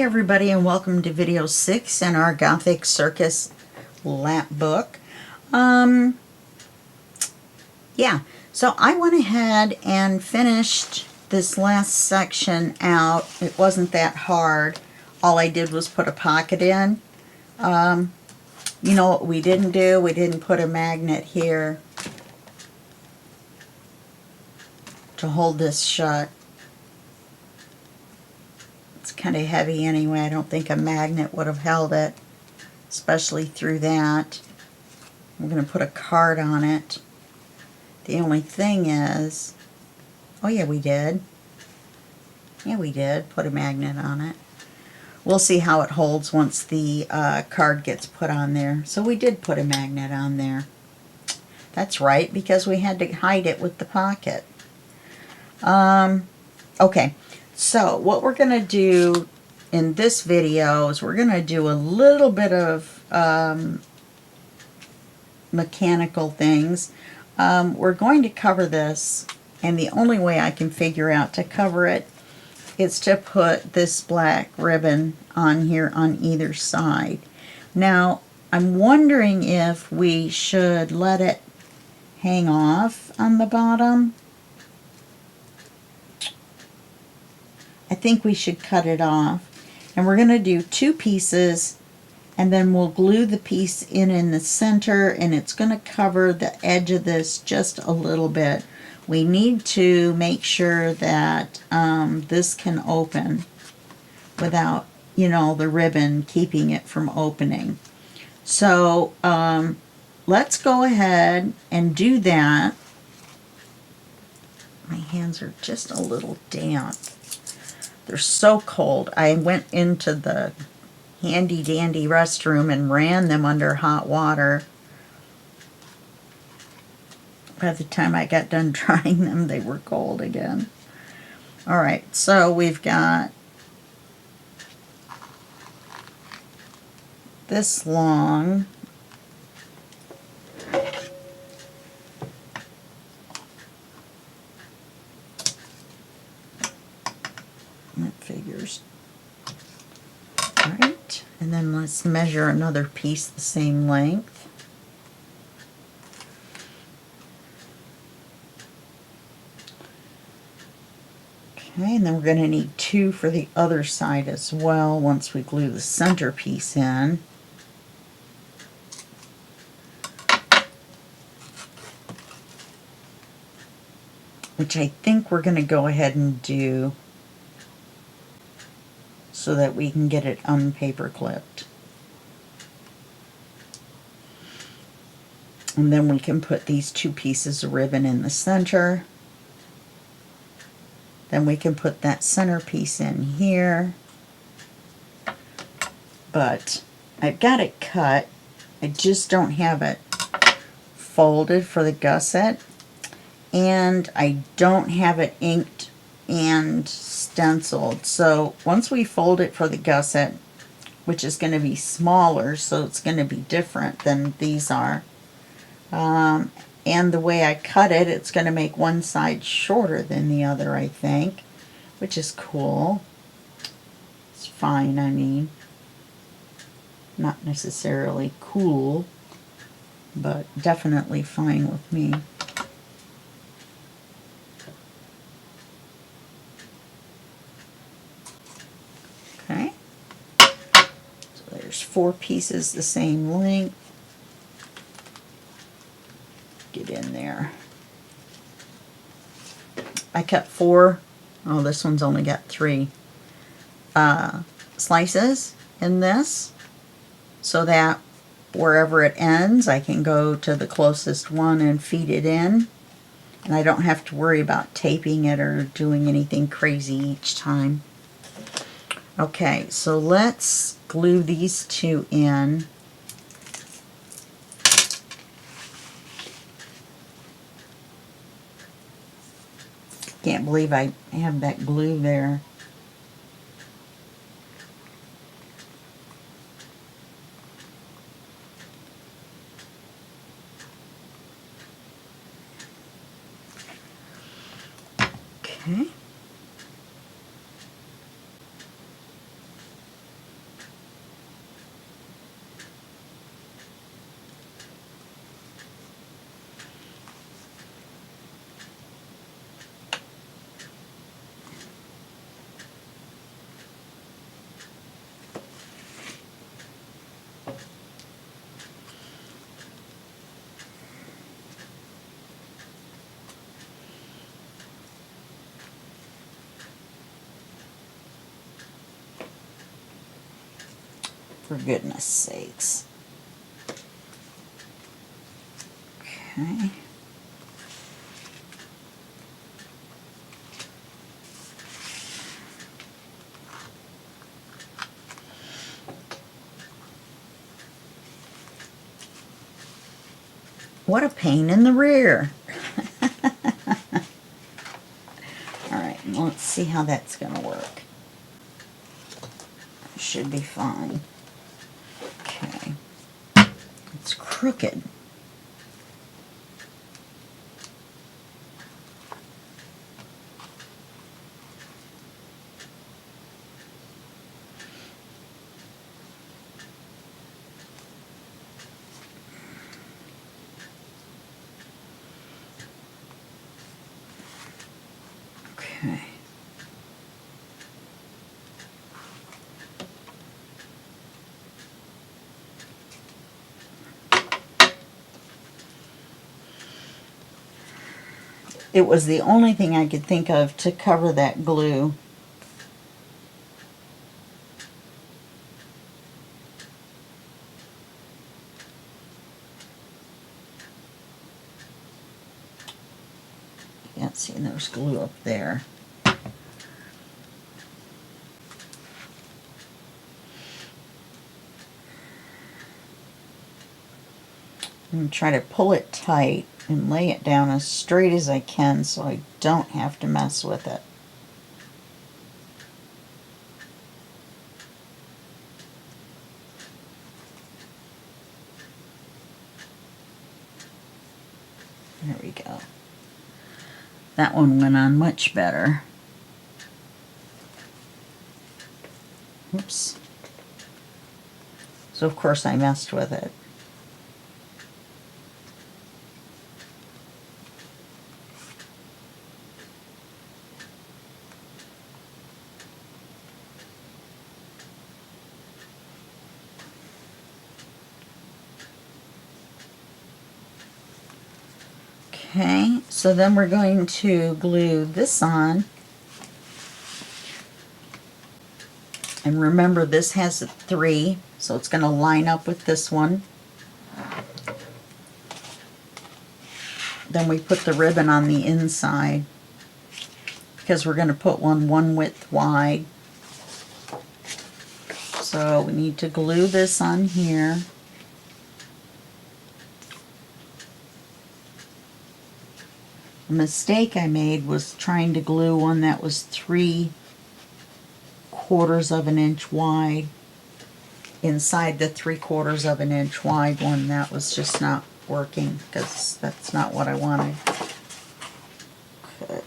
everybody, and welcome to video 6 in our Gothic Circus Lapbook. Yeah, so I went ahead and finished this last section out. It wasn't that hard. All I did was put a pocket in. You know what we didn't do? We didn't put a magnet here to hold this shut. It's kind of heavy anyway. I don't think a magnet would have held it, especially through that. I'm going to put a card on it. The only thing is, oh yeah, we did. Yeah, we did put a magnet on it. We'll see how it holds once the card gets put on there. So we did put a magnet on there. That's right, because we had to hide it with the pocket. Okay. So what we're going to do in this video is we're going to do a little bit of mechanical things. We're going to cover this, and the only way I can figure out to cover it is to put this black ribbon on here on either side. Now, I'm wondering if we should let it hang off on the bottom. I think we should cut it off, and we're going to do 2 pieces, and then we'll glue the piece in the center, and it's going to cover the edge of this just a little bit. We need to make sure that this can open without, you know, the ribbon keeping it from opening. So let's go ahead and do that. My hands are just a little damp. They're so cold. I went into the handy dandy restroom and ran them under hot water. By the time I got done drying them, they were cold again. All right, so we've got this long. That figures. All right, and then let's measure another piece the same length. Okay, and then we're going to need 2 for the other side as well once we glue the center piece in. Which I think we're going to go ahead and do so that we can get it unpaper clipped. And then we can put these 2 pieces of ribbon in the center. Then we can put that center piece in here. But I've got it cut. I just don't have it folded for the gusset. And I don't have it inked and stenciled. So once we fold it for the gusset, which is going to be smaller, so it's going to be different than these are, and the way I cut it, it's going to make one side shorter than the other, I think, which is cool. It's fine, I mean, not necessarily cool, but definitely fine with me. Okay, so there's 4 pieces the same length. Get in there. I cut 4, oh, this one's only got 3 slices in this, so that wherever it ends, I can go to the closest one and feed it in, and I don't have to worry about taping it or doing anything crazy each time. Okay, so let's glue these 2 in. Can't believe I have that glue there. Okay. For goodness sakes. Okay. What a pain in the rear. Alright, let's see how that's going to work. Should be fine. Okay. It's crooked. Okay. It was the only thing I could think of to cover that glue. Can't see, there's glue up there. I'm going to try to pull it tight and lay it down as straight as I can so I don't have to mess with it. There we go. That one went on much better. Oops. So of course I messed with it. Okay, so then we're going to glue this on. And remember, this has a 3, so it's going to line up with this one. Then we put the ribbon on the inside because we're going to put one width wide. So we need to glue this on here. The mistake I made was trying to glue one that was 3/4 of an inch wide inside the 3/4 of an inch wide one. That was just not working because that's not what I wanted. Okay.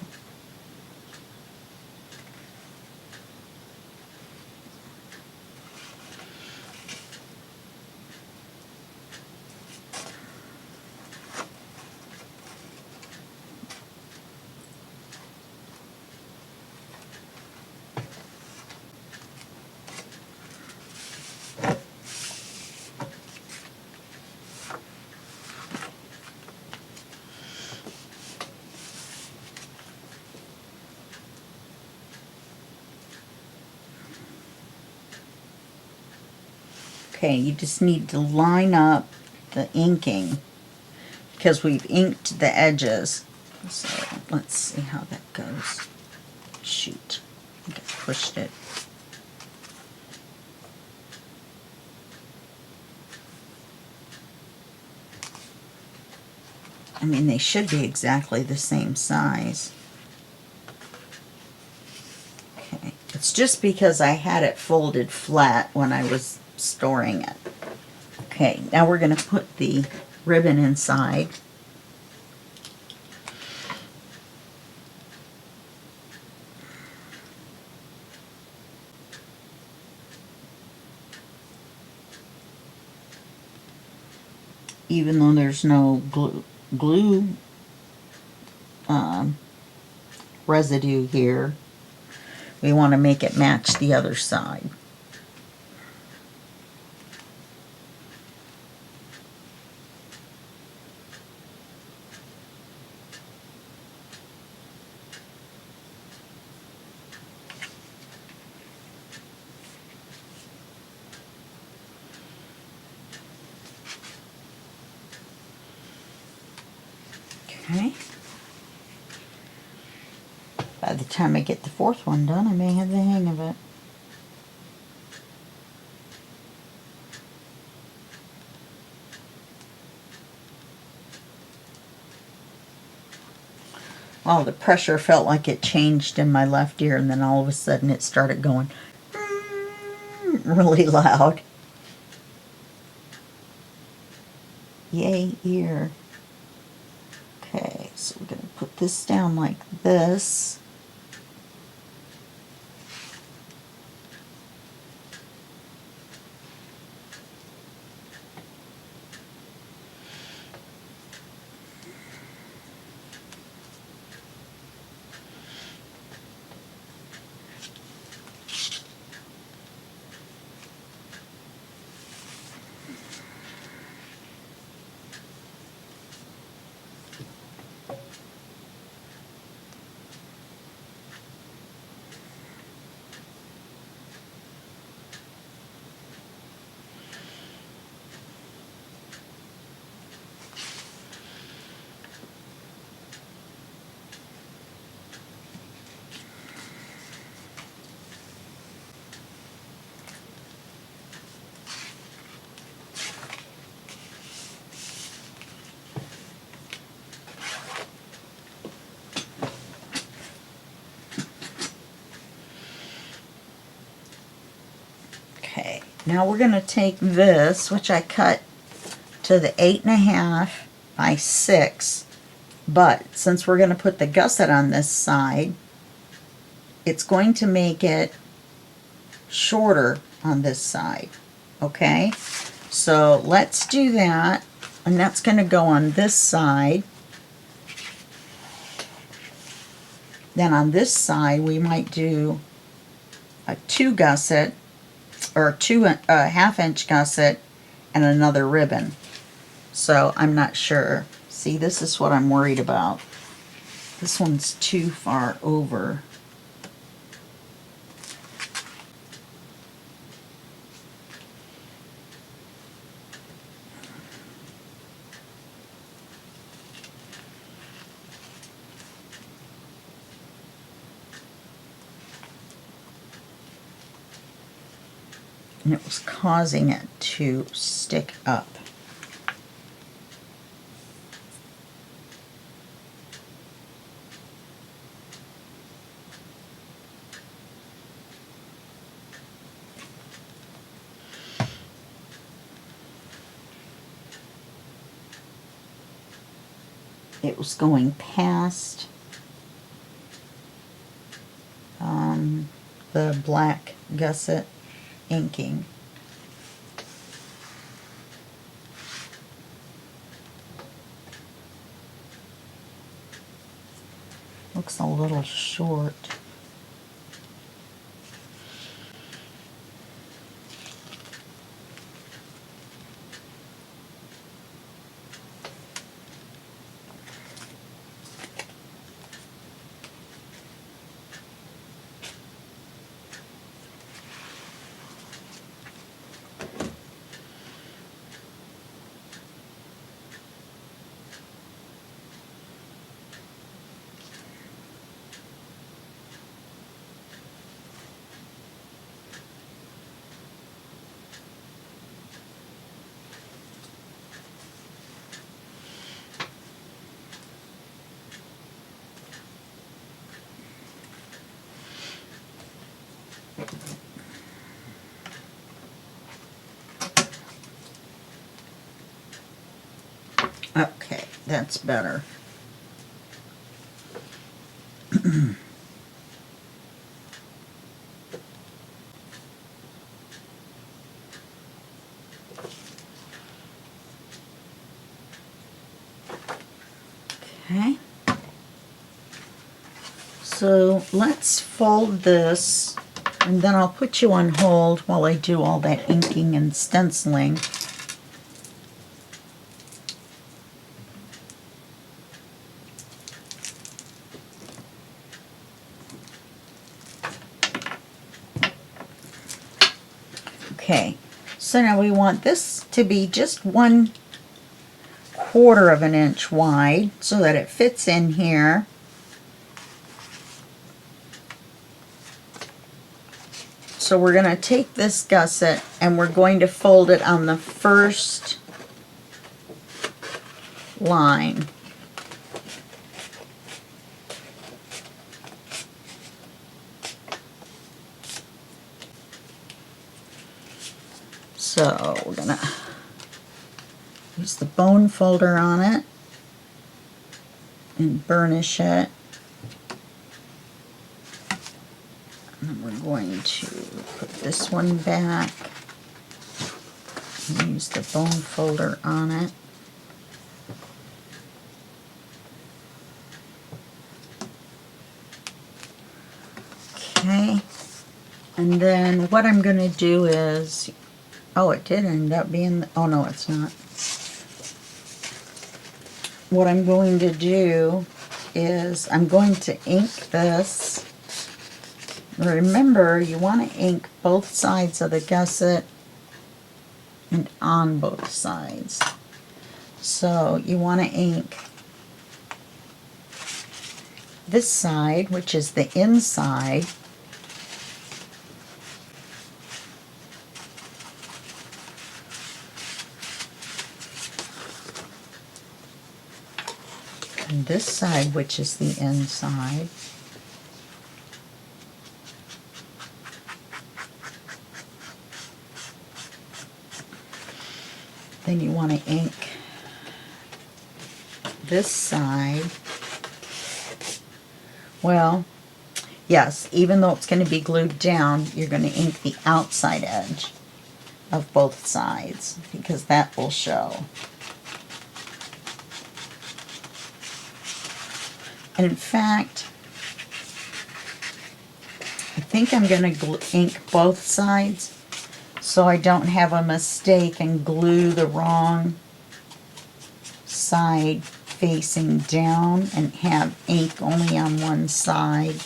Okay, you just need to line up the inking because we've inked the edges. So let's see how that goes. Shoot, I think I pushed it. I mean, they should be exactly the same size. Okay, it's just because I had it folded flat when I was storing it. Okay, now we're going to put the ribbon inside. Even though there's no glue residue here, we want to make it match the other side. Okay. By the time I get the fourth one done, I may have the hang of it. Well, the pressure felt like it changed in my left ear, and then all of a sudden it started going really loud. Yay, ear. Okay, so we're going to put this down like this. Okay, now we're going to take this, which I cut to the 8.5 by 6, but since we're going to put the gusset on this side, it's going to make it shorter on this side. Okay, so let's do that, and that's going to go on this side. Then on this side we might do a 2 gusset, or a half-inch gusset and another ribbon. So I'm not sure. See, this is what I'm worried about. This one's too far over. And it was causing it to stick up. It was going past the black gusset inking. Looks a little short. Okay, that's better. Okay. So let's fold this, and then I'll put you on hold while I do all that inking and stenciling. Okay, so now we want this to be just 1/4 1/4 of an inch wide so that it fits in here. So we're going to take this gusset and we're going to fold it on the first line. So we're going to use the bone folder on it and burnish it. And we're going to put this one back and use the bone folder on it. Okay, and then what I'm going to do is, oh, it did end up being, oh no, it's not. What I'm going to do is I'm going to ink this. Remember, you want to ink both sides of the gusset and on both sides. So you want to ink this side, which is the inside, and this side, which is the inside. Then you want to ink this side. Well, yes, even though it's going to be glued down, you're going to ink the outside edge of both sides because that will show. And in fact, I think I'm going to ink both sides so I don't have a mistake and glue the wrong side facing down and have ink only on one side.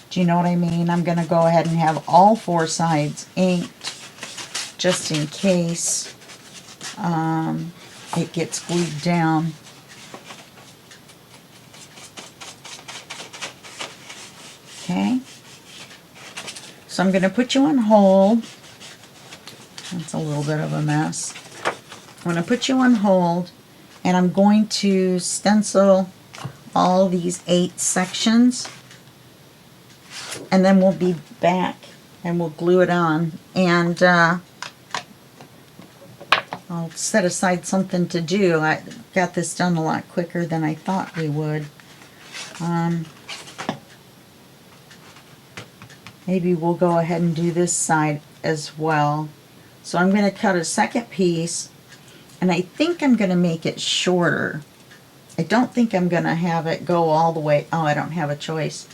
Do you know what I mean? I'm going to go ahead and have all 4 sides inked just in case it gets glued down. Okay, so I'm going to put you on hold. That's a little bit of a mess. I'm going to put you on hold, and I'm going to stencil all these 8 sections, and then we'll be back and we'll glue it on. And I'll set aside something to do. I got this done a lot quicker than I thought we would. Maybe we'll go ahead and do this side as well. So I'm going to cut a second piece, and I think I'm going to make it shorter. I don't think I'm going to have it go all the way. Oh, I don't have a choice.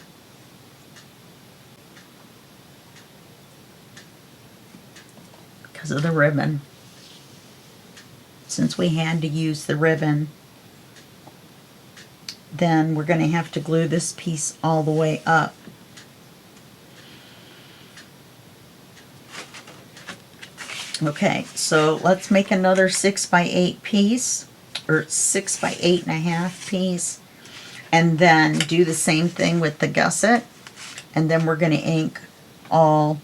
Because of the ribbon. Since we had to use the ribbon, then we're going to have to glue this piece all the way up. Okay, so let's make another 6 by 8 piece, or 6 by 8.5 piece, and then do the same thing with the gusset, and then we're going to ink all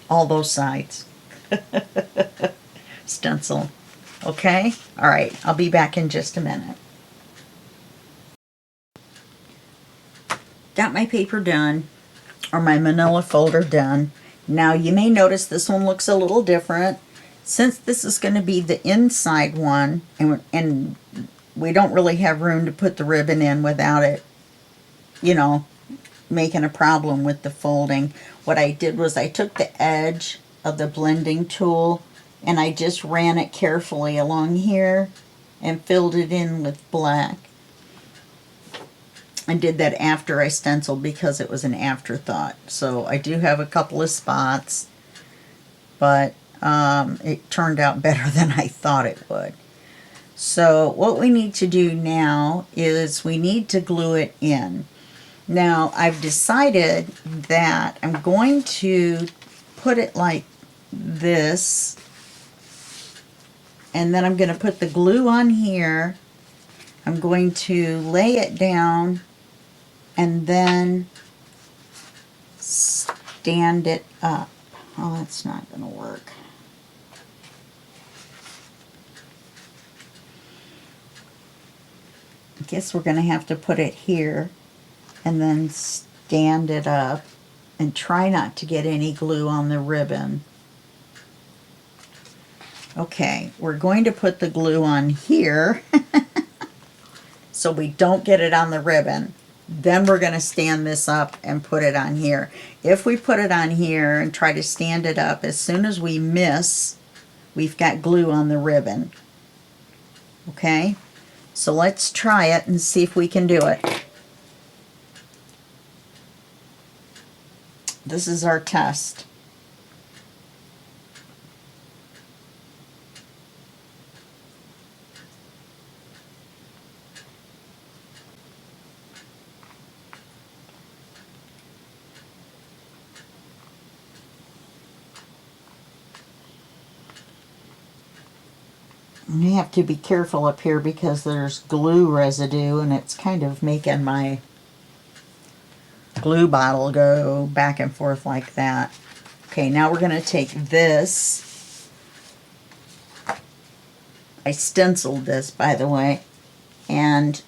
those sides. Stencil. Okay? All right, I'll be back in just a minute. Got my paper done, or my manila folder done. Now you may notice this one looks a little different. Since this is going to be the inside one, and we don't really have room to put the ribbon in without it, you know, making a problem with the folding. What I did was I took the edge of the blending tool and I just ran it carefully along here and filled it in with black. I did that after I stenciled because it was an afterthought. So I do have a couple of spots, but it turned out better than I thought it would. So what we need to do now is we need to glue it in. Now I've decided that I'm going to put it like this, and then I'm going to put the glue on here. I'm going to lay it down and then stand it up. Oh, that's not going to work. I guess we're going to have to put it here and then stand it up and try not to get any glue on the ribbon. Okay, we're going to put the glue on here so we don't get it on the ribbon. Then we're going to stand this up and put it on here. If we put it on here and try to stand it up, as soon as we miss, we've got glue on the ribbon. Okay, so let's try it and see if we can do it. This is our test. You have to be careful up here because there's glue residue and it's kind of making my glue bottle go back and forth like that. Okay, now we're going to take this. I stenciled this, by the way, and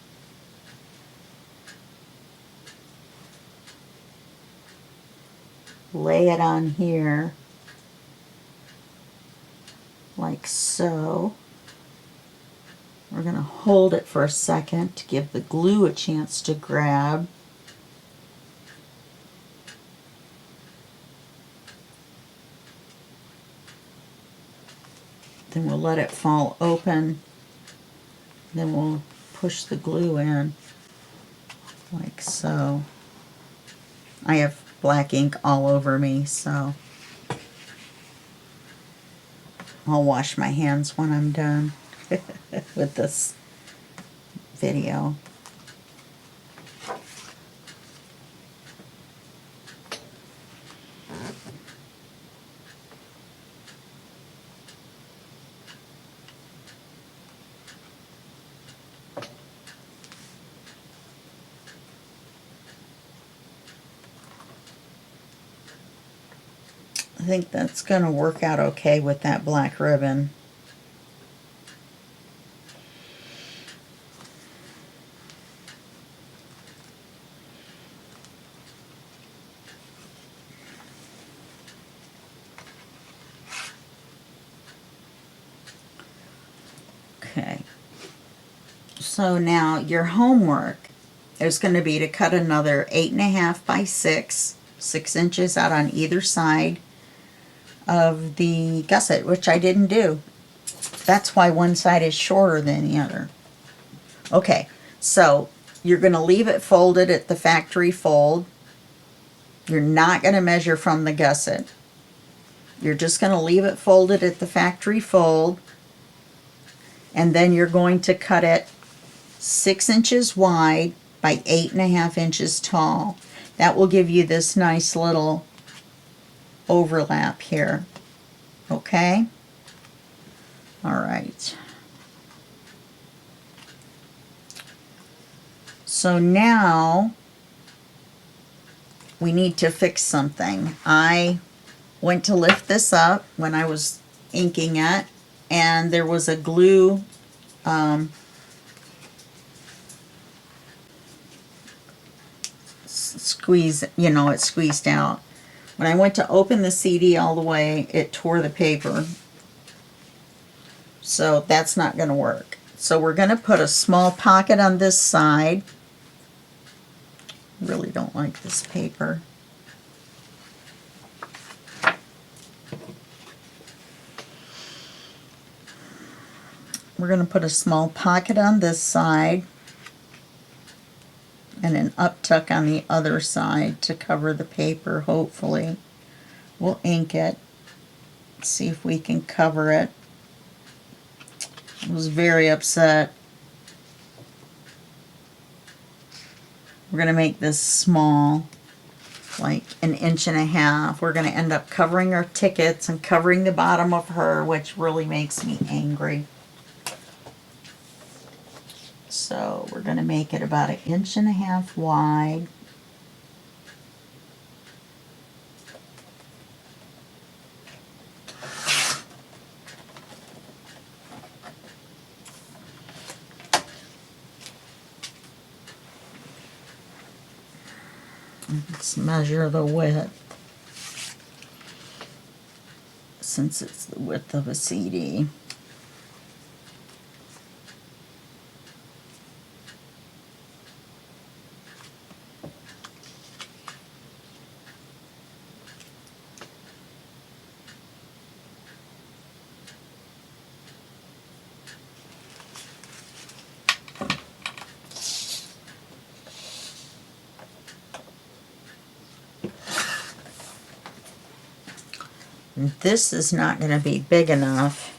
lay it on here like so. We're going to hold it for a second to give the glue a chance to grab. Then we'll let it fall open. Then we'll push the glue in like so. I have black ink all over me, so I'll wash my hands when I'm done with this video. I think that's going to work out okay with that black ribbon. Okay, so now your homework is going to be to cut another 8.5 by 6 inches out on either side of the gusset, which I didn't do. That's why one side is shorter than the other. Okay, so you're going to leave it folded at the factory fold. You're not going to measure from the gusset. You're just going to leave it folded at the factory fold, and then you're going to cut it 6 inches wide by 8.5 inches tall. That will give you this nice little overlap here. Okay? All right. So now we need to fix something. I went to lift this up when I was inking it, and there was a glue squeeze, you know, it squeezed out. When I went to open the CD all the way, it tore the paper. So that's not going to work. So we're going to put a small pocket on this side. Really don't like this paper. We're going to put a small pocket on this side and an uptuck on the other side to cover the paper, hopefully. We'll ink it, see if we can cover it. I was very upset. We're going to make this small. like 1.5 inches. We're going to end up covering our tickets and covering the bottom of her, which really makes me angry. So we're going to make it about 1.5 inches wide. Let's measure the width, since it's the width of a CD. And this is not going to be big enough.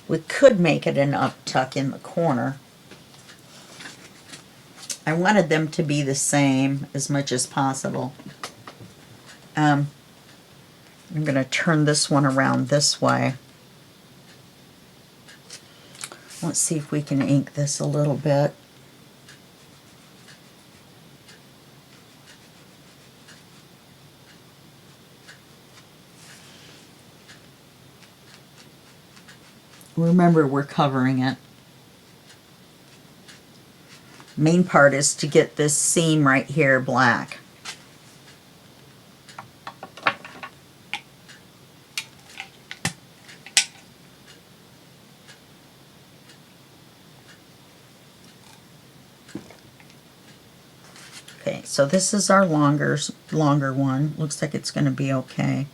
We could make it an up tuck in the corner. I wanted them to be the same as much as possible. I'm going to turn this one around this way. Let's see if we can ink this a little bit. Remember, we're covering it. Main part is to get this seam right here black. Okay, so this is our longer one. Looks like it's going to be okay.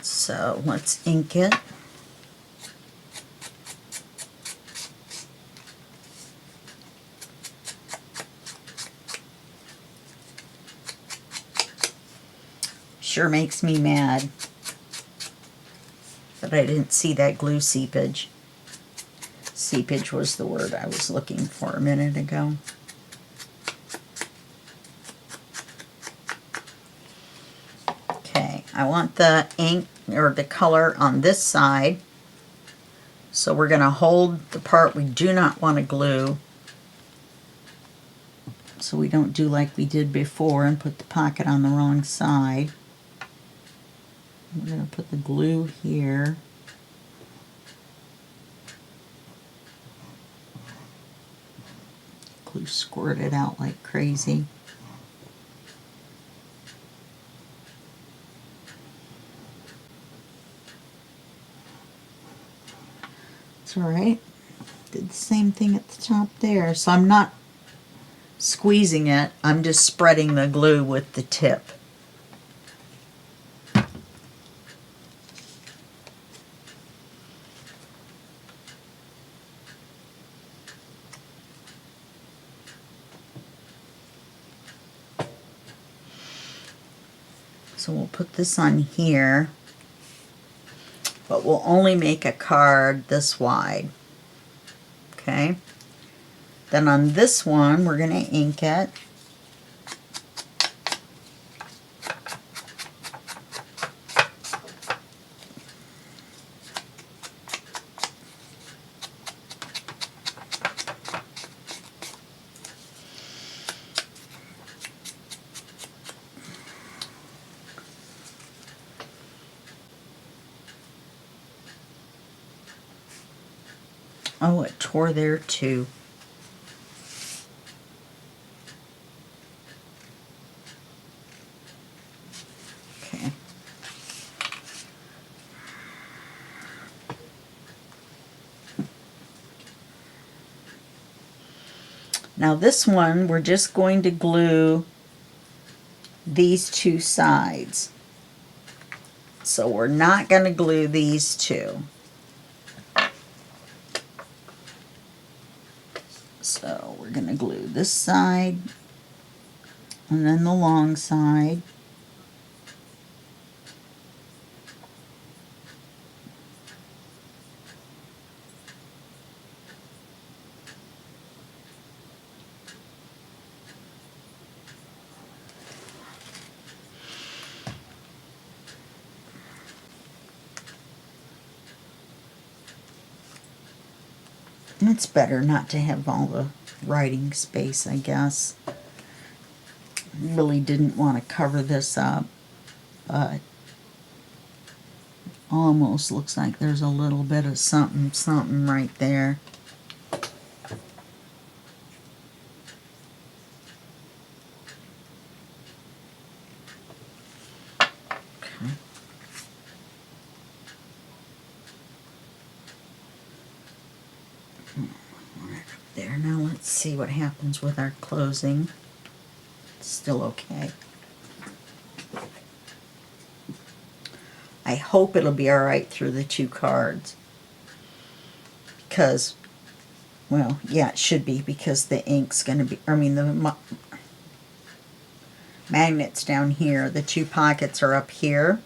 So let's ink it. Sure makes me mad that I didn't see that glue seepage. Seepage was the word I was looking for a minute ago. Okay, I want the ink or the color on this side. So we're going to hold the part we do not want to glue, so we don't do like we did before and put the pocket on the wrong side. We're going to put the glue here. Glue squirted out like crazy. It's alright. Did the same thing at the top there. So I'm not squeezing it, I'm just spreading the glue with the tip. So we'll put this on here, but we'll only make a card this wide. Okay. Then on this one, we're going to ink it. Oh, it tore there too. Okay. Now this one, we're just going to glue these two sides. So we're not going to glue these two. So we're going to glue this side and then the long side. It's better not to have all the writing space, I guess. Really didn't want to cover this up, but almost looks like there's a little bit of something, something right there. Okay. Right up there. Now let's see what happens with our closing. It's still okay. I hope it'll be alright through the 2 cards. Because, well, yeah, it should be, because the ink's going to be, I mean, the magnet's down here. The 2 pockets are up here.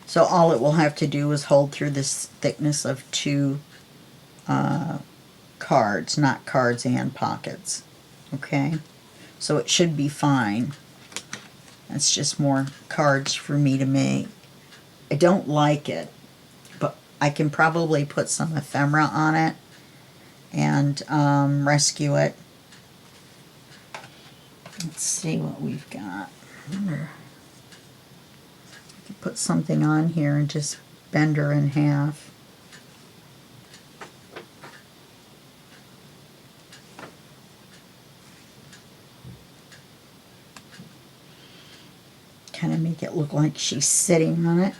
So all it will have to do is hold through this thickness of 2 cards, not cards and pockets. Okay? So it should be fine. That's just more cards for me to make. I don't like it, but I can probably put some ephemera on it and rescue it. Let's see what we've got. I wonder if I could put something on here and just bend her in half. Kind of make it look like she's sitting on it.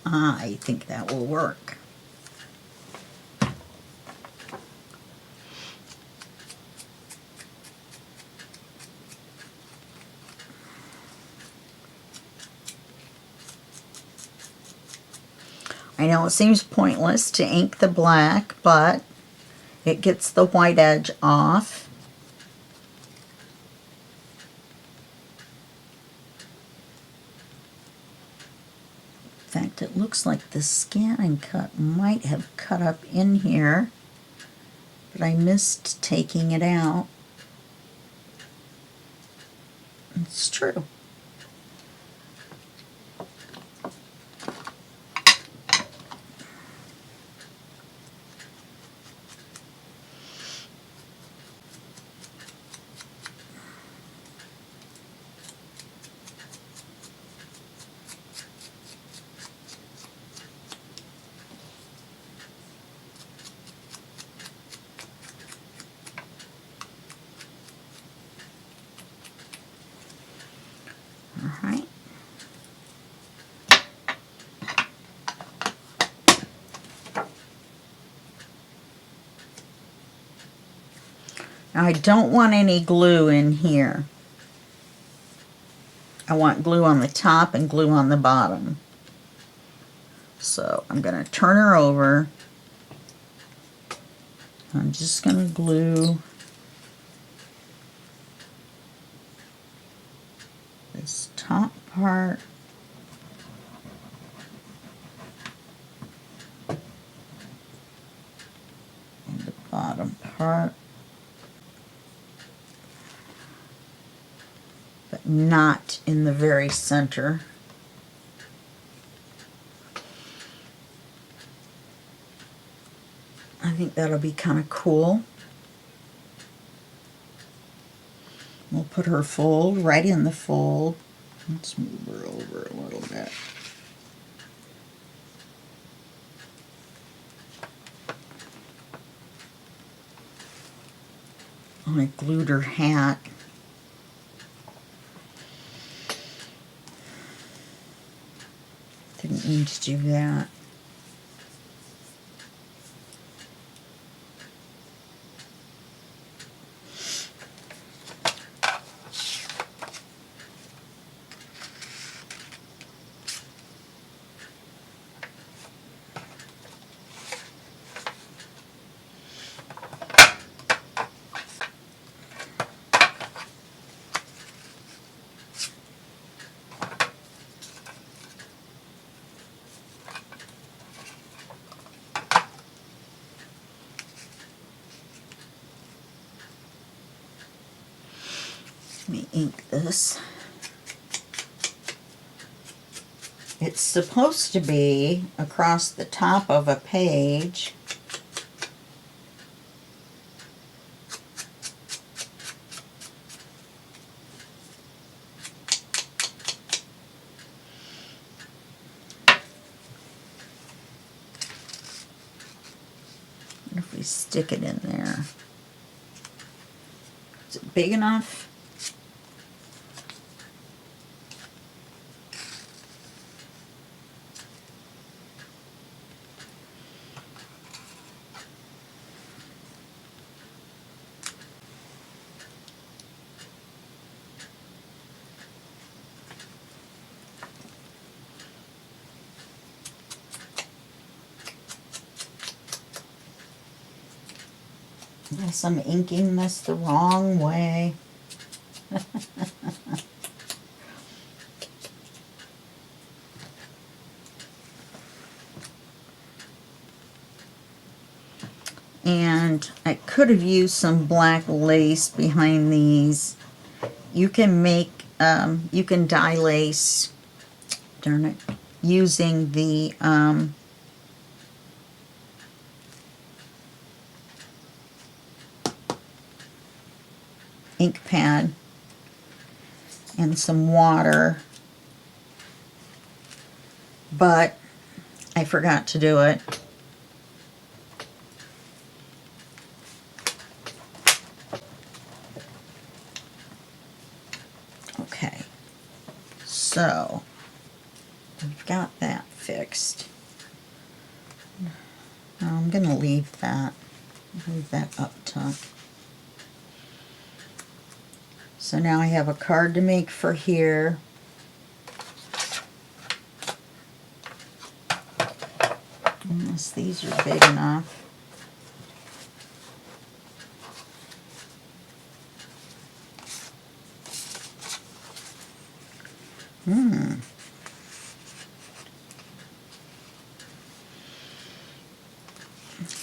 I think that will work. I know it seems pointless to ink the black, but it gets the white edge off. In fact, it looks like the scan and cut might have cut up in here, but I missed taking it out. It's true. Alright. Now I don't want any glue in here. I want glue on the top and glue on the bottom. So I'm going to turn her over. I'm just going to glue this top part and the bottom part, but not in the very center. I think that'll be kind of cool. We'll put her fold right in the fold. Let's move her over a little bit. I glued her hat. Didn't mean to do that. ink this. It's supposed to be across the top of a page. What if we stick it in there? Is it big enough? Yes, I'm inking this the wrong way. And I could have used some black lace behind these. You can make, you can dye lace, darn it, using the ink pad and some water, but I forgot to do it. Okay, so we've got that fixed. Now I'm gonna leave that up tuck. So now I have a card to make for here. Unless these are big enough.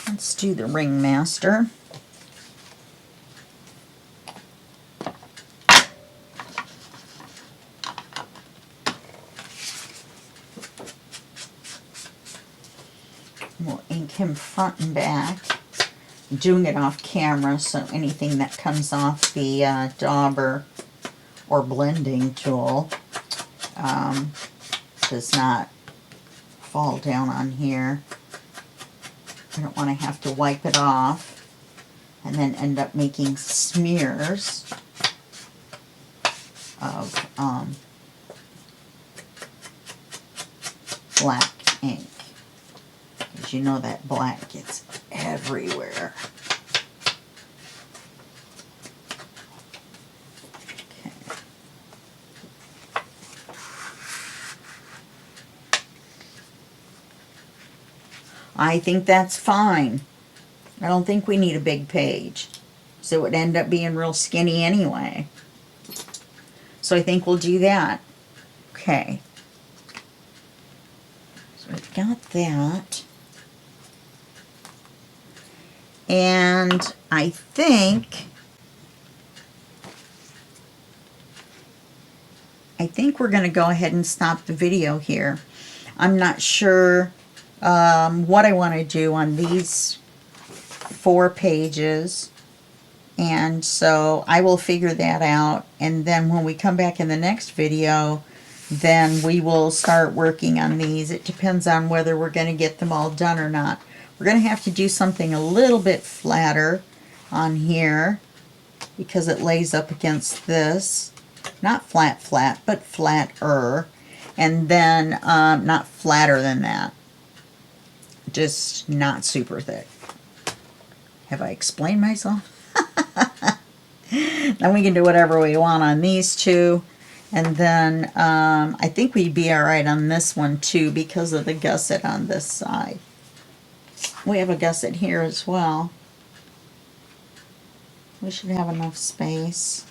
Let's do the ringmaster. We'll ink him front and back. I'm doing it off camera, so anything that comes off the dauber or blending tool does not fall down on here. I don't want to have to wipe it off and then end up making smears of black ink. Because you know that black gets everywhere. Okay. I think that's fine. I don't think we need a big page. So it would end up being real skinny anyway. So I think we'll do that. Okay. So we've got that. And I think we're going to go ahead and stop the video here. I'm not sure what I want to do on these 4 pages, and so I will figure that out, and then when we come back in the next video, then we will start working on these. It depends on whether we're going to get them all done or not. We're going to have to do something a little bit flatter on here because it lays up against this. Not flat, but flatter. And then not flatter than that. Just not super thick. Have I explained myself? Then we can do whatever we want on these 2. And then I think we'd be alright on this one too because of the gusset on this side. We have a gusset here as well. We should have enough space.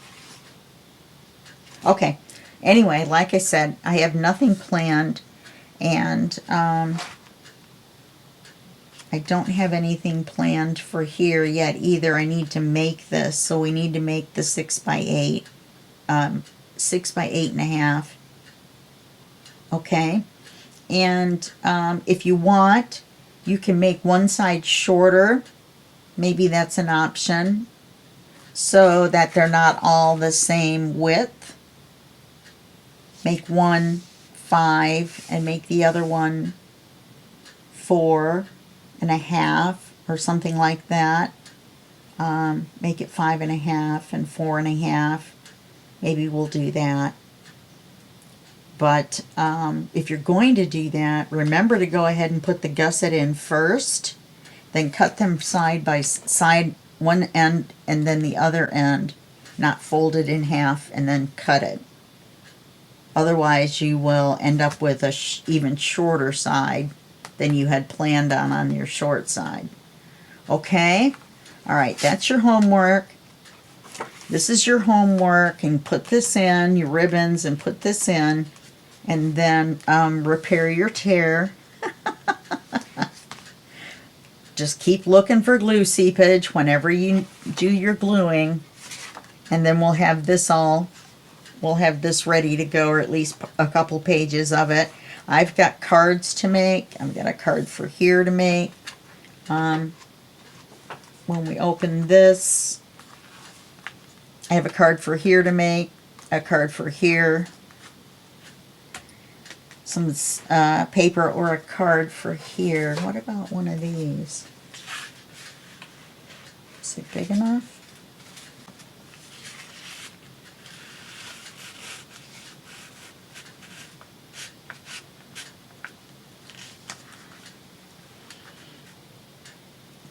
Okay. Anyway, like I said, I have nothing planned, and I don't have anything planned for here yet either. I need to make this, so we need to make the 6x8 6 by 8.5. Okay, and if you want, you can make one side shorter. Maybe that's an option, so that they're not all the same width. Make one 5 and make the other one 4.5 or something like that. Make it 5.5 and 4.5. Maybe we'll do that. But if you're going to do that, remember to go ahead and put the gusset in first, then cut them side by side, one end and then the other end, not fold it in half and then cut it. Otherwise you will end up with a even shorter side than you had planned on your short side. Okay? Alright, that's your homework. This is your homework, and put this in, your ribbons, and put this in, and then repair your tear. Just keep looking for glue seepage whenever you do your gluing, and then we'll have this ready to go, or at least a couple pages of it. I've got cards to make. I've got a card for here to make. When we open this, I have a card for here to make, a card for here, some paper, or a card for here. What about one of these? Is it big enough?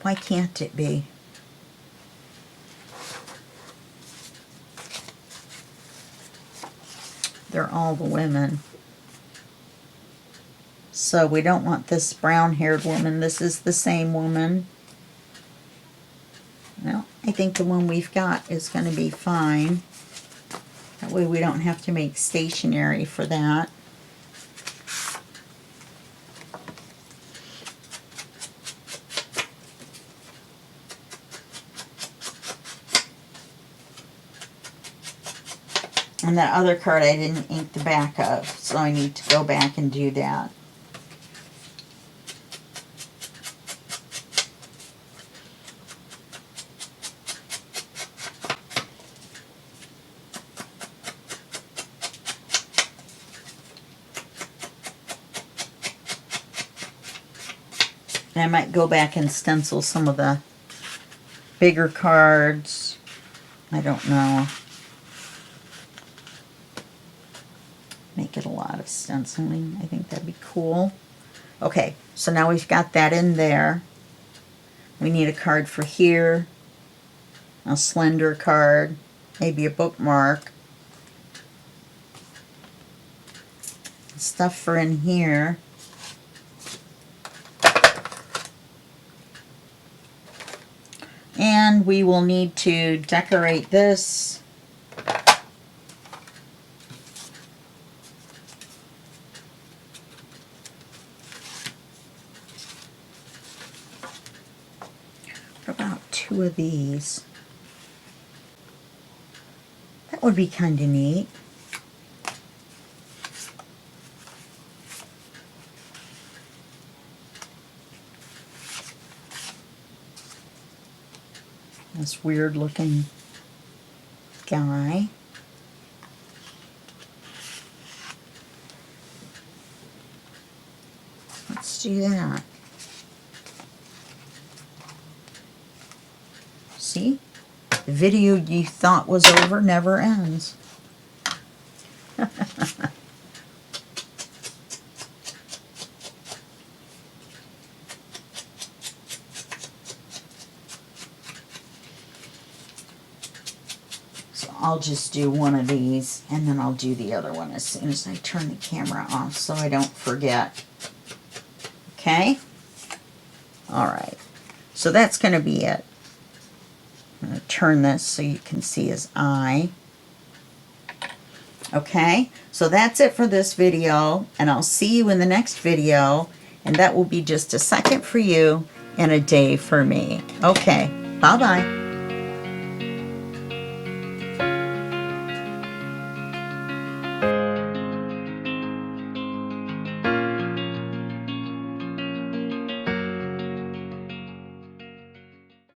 Why can't it be? They're all the women. So we don't want this brown-haired woman. This is the same woman. Well, I think the one we've got is going to be fine. That way we don't have to make stationery for that. And that other card I didn't ink the back of, so I need to go back and do that. And I might go back and stencil some of the bigger cards. I don't know. Make it a lot of stenciling. I think that'd be cool. Okay, so now we've got that in there. We need a card for here, a slender card, maybe a bookmark, stuff for in here. And we will need to decorate this. What about 2 of these? That would be kind of neat. This weird looking guy. Let's do that. See? The video you thought was over never ends. I'll just do one of these, and then I'll do the other one as soon as I turn the camera off so I don't forget. Okay? Alright. So that's going to be it. I'm going to turn this so you can see his eye. Okay? So that's it for this video, and I'll see you in the next video, and that will be just a second for you and a day for me. Okay. Bye-bye.